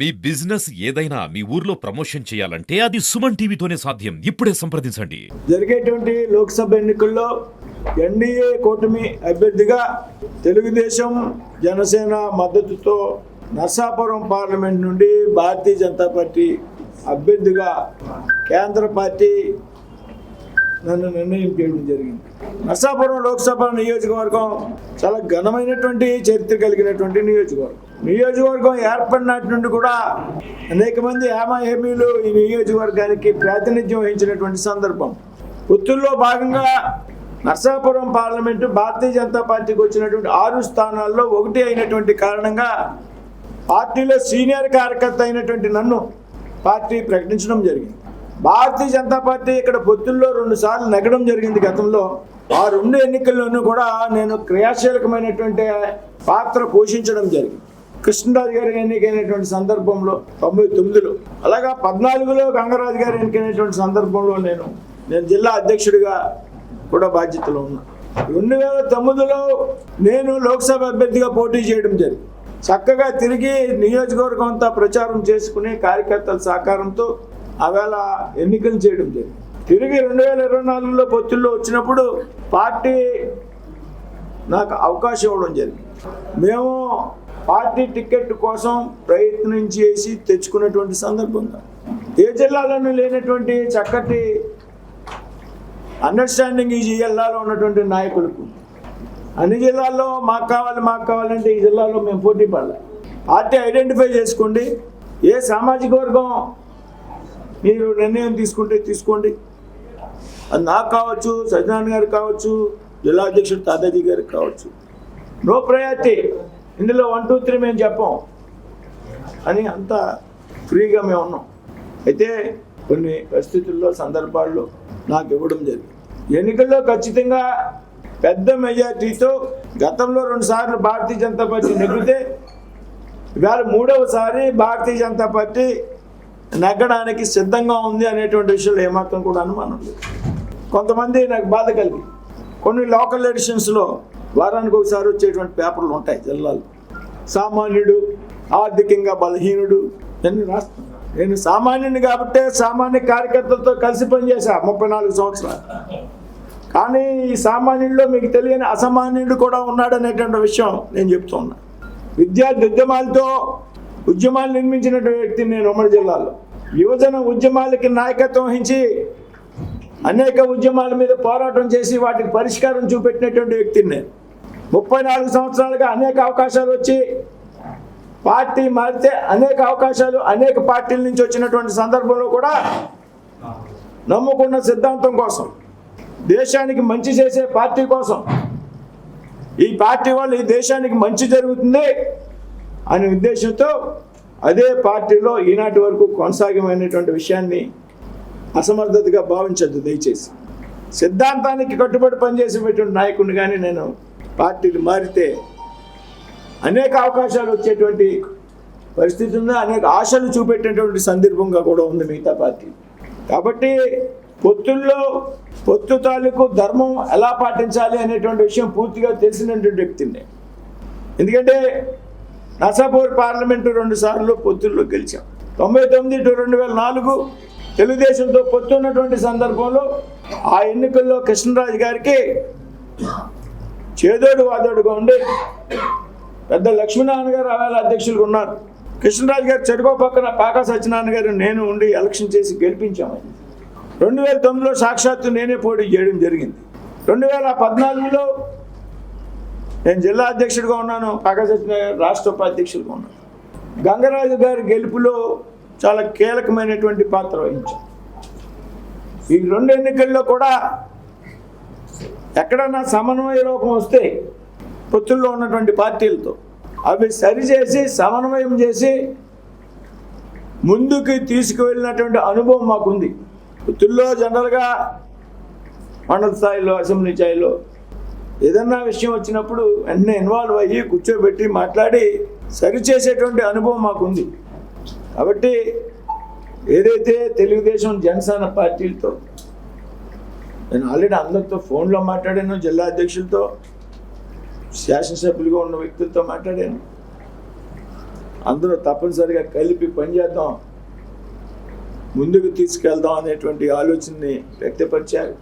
మీ business ఏదైనా మీ ఊర్లో promotion చేయాలంటే అది సుమన్ టీవీతోనే సాధ్యం. ఇప్పుడే సంప్రదించండి. జరిగేటువంటి లోక్సభ ఎన్నికల్లో ఎన్డీఏ కూటమి అభ్యర్థిగా తెలుగుదేశం జనసేన మద్దతుతో నర్సాపురం పార్లమెంట్ నుండి భారతీయ జనతా పార్టీ అభ్యర్థిగా కేంద్ర పార్టీ నన్ను నిర్ణయం చేయడం జరిగింది. నర్సాపురం లోక్సభ నియోజకవర్గం చాలా ఘనమైనటువంటి చరిత్ర కలిగినటువంటి నియోజకవర్గం ఏర్పడినటి నుండి కూడా అనేక మంది హేమీలు ఈ నియోజకవర్గానికి ప్రాతినిధ్యం వహించినటువంటి సందర్భం. పొత్తుల్లో భాగంగా నర్సాపురం పార్లమెంటు భారతీయ జనతా పార్టీకి వచ్చినటువంటి 6 స్థానాల్లో ఒకటి అయినటువంటి కారణంగా పార్టీలో సీనియర్ కార్యకర్త అయినటువంటి నన్ను పార్టీ ప్రకటించడం జరిగింది. భారతీయ జనతా పార్టీ ఇక్కడ పొత్తుల్లో 2 సార్లు నెగ్గడం జరిగింది. గతంలో ఆ 2 ఎన్నికల్లోనూ కూడా నేను క్రియాశీలకమైనటువంటి పాత్ర పోషించడం జరిగింది. కృష్ణరాజు గారు ఎన్నికైనటువంటి సందర్భంలో 99లో, అలాగా 14లో గంగరాజు గారు ఎన్నికైనటువంటి సందర్భంలో నేను జిల్లా అధ్యక్షుడిగా కూడా బాధ్యతలో ఉన్నా. 2009లో నేను లోక్సభ అభ్యర్థిగా పోటీ చేయడం జరిగింది. చక్కగా తిరిగి నియోజకవర్గం అంతా ప్రచారం చేసుకుని కార్యకర్తల సహకారంతో ఆవేళ ఎన్నికలు చేయడం జరిగింది. తిరిగి 2024లో పొత్తుల్లో వచ్చినప్పుడు పార్టీ నాకు అవకాశం ఇవ్వడం జరిగింది. మేము పార్టీ టికెట్ కోసం ప్రయత్నం చేసి తెచ్చుకున్నటువంటి సందర్భంగా ఏ జిల్లాలోనూ లేనటువంటి చక్కటి అండర్స్టాండింగ్ ఈ జిల్లాలో ఉన్నటువంటి నాయకులకు అన్ని జిల్లాల్లో మాకు కావాలంటే ఈ జిల్లాలో మేము పోటీ పడాలి. పార్టీ ఐడెంటిఫై చేసుకోండి, ఏ సామాజిక వర్గం మీరు నిర్ణయం తీసుకోండి. అది నాకు కావచ్చు, సత్యనారాయణ గారికి కావచ్చు, జిల్లా అధ్యక్షుడు తాతాజీ గారికి కావచ్చు. నో ప్రయారిటీ, ఇందులో 1, 2, 3 మేము చెప్పాం అని అంతా ఫ్రీగా మేము ఉన్నాం. అయితే కొన్ని పరిస్థితుల్లో సందర్భాల్లో నాకు ఇవ్వడం జరిగింది. ఎన్నికల్లో ఖచ్చితంగా పెద్ద మెజార్టీతో గతంలో 2 సార్లు భారతీయ జనతా పార్టీ నెగ్గితే ఇవాళ 3వసారి భారతీయ జనతా పార్టీ నెగ్గడానికి సిద్ధంగా ఉంది అనేటువంటి విషయంలో ఏమాత్రం కూడా అనుమానం లేదు. కొంతమంది నాకు బాధ కలిగి కొన్ని లోకల్ ఎడిషన్స్లో వారానికి ఒకసారి వచ్చేటువంటి పేపర్లు ఉంటాయి జిల్లాలో. సామాన్యుడు, ఆర్థికంగా బలహీనుడు అని రాస్తాను. నేను సామాన్యుని కాబట్టే సామాన్య కార్యకర్తలతో కలిసి పనిచేశా 34 సంవత్సరాలు. కానీ ఈ సామాన్యుడిలో మీకు తెలియని అసామాన్యుడు కూడా ఉన్నాడనేటువంటి విషయం నేను చెప్తూ ఉన్నా. విద్యార్థి ఉద్యమాలు నిర్మించినటువంటి వ్యక్తిని నేను ఉమ్మడి జిల్లాలో. యువజన ఉద్యమాలకి నాయకత్వం వహించి అనేక ఉద్యమాల మీద పోరాటం చేసి వాటికి పరిష్కారం చూపెట్టినటువంటి వ్యక్తిని నేను. 34 సంవత్సరాలుగా అనేక అవకాశాలు వచ్చి పార్టీ మారితే అనేక అవకాశాలు అనేక పార్టీల నుంచి వచ్చినటువంటి సందర్భంలో కూడా నమ్ముకున్న సిద్ధాంతం కోసం, దేశానికి మంచి చేసే పార్టీ కోసం, ఈ పార్టీ వల్ల ఈ దేశానికి మంచి జరుగుతుంది అనే ఉద్దేశంతో అదే పార్టీలో ఈనాటి వరకు కొనసాగమైనటువంటి విషయాన్ని అసమర్థతగా భావించద్దు దయచేసి. సిద్ధాంతానికి కట్టుబడి పనిచేసేటువంటి నాయకుడిని కానీ నేను పార్టీలు మారితే అనేక అవకాశాలు వచ్చేటువంటి పరిస్థితి ఉంది, అనేక ఆశలు చూపెట్టేటువంటి సందర్భంగా కూడా ఉంది మిగతా పార్టీ. కాబట్టి పొత్తు తాలూకు ధర్మం ఎలా పాటించాలి అనేటువంటి విషయం పూర్తిగా తెలిసినటువంటి వ్యక్తిని. ఎందుకంటే నర్సాపూర్ పార్లమెంటు 2 సార్లు పొత్తుల్లో గెలిచాం. 99 to 2004 తెలుగుదేశంతో పొత్తు ఉన్నటువంటి సందర్భంలో ఆ ఎన్నికల్లో కృష్ణరాజు గారికి చేదోడు వాదోడుగా ఉండి పెద్ద లక్ష్మీనారాయణ గారు ఆవేళ అధ్యక్షులుగా ఉన్నారు. కృష్ణరాజు గారు చెడుకో పక్కన పాకా సత్యనారాయణ గారు నేను ఉండి ఎలక్షన్ చేసి గెలిపించాము. 2009లో సాక్షాత్తు నేనే పోటీ చేయడం జరిగింది. 2014లో నేను జిల్లా అధ్యక్షుడిగా ఉన్నాను, పాకా సత్యనారాయణ గారు రాష్ట్ర ఉపాధ్యక్షుడిగా ఉన్నాను. గంగరాజు గారి గెలుపులో చాలా కీలకమైనటువంటి పాత్ర వహించాను. ఈ 2 ఎన్నికల్లో కూడా ఎక్కడన్నా సమన్వయ లోపం వస్తే పొత్తుల్లో ఉన్నటువంటి పార్టీలతో అవి సరిచేసి సమన్వయం చేసి ముందుకు తీసుకువెళ్ళినటువంటి అనుభవం మాకుంది. పొత్తుల్లో జనరల్గా మండల స్థాయిలో, అసెంబ్లీ స్థాయిలో ఏదన్నా విషయం వచ్చినప్పుడు వెంటనే ఇన్వాల్వ్ అయ్యి కూర్చోబెట్టి మాట్లాడి సరిచేసేటువంటి అనుభవం మాకుంది. కాబట్టి ఏదైతే తెలుగుదేశం జనసేన పార్టీలతో నేను ఆల్రెడీ అందరితో ఫోన్లో మాట్లాడాను, జిల్లా అధ్యక్షులతో, శాసనసభ్యులుగా ఉన్న వ్యక్తులతో మాట్లాడాను. అందరూ తప్పనిసరిగా కలిపి పనిచేద్దాం, ముందుకు తీసుకెళ్దాం అనేటువంటి ఆలోచనని వ్యక్తపరిచారు.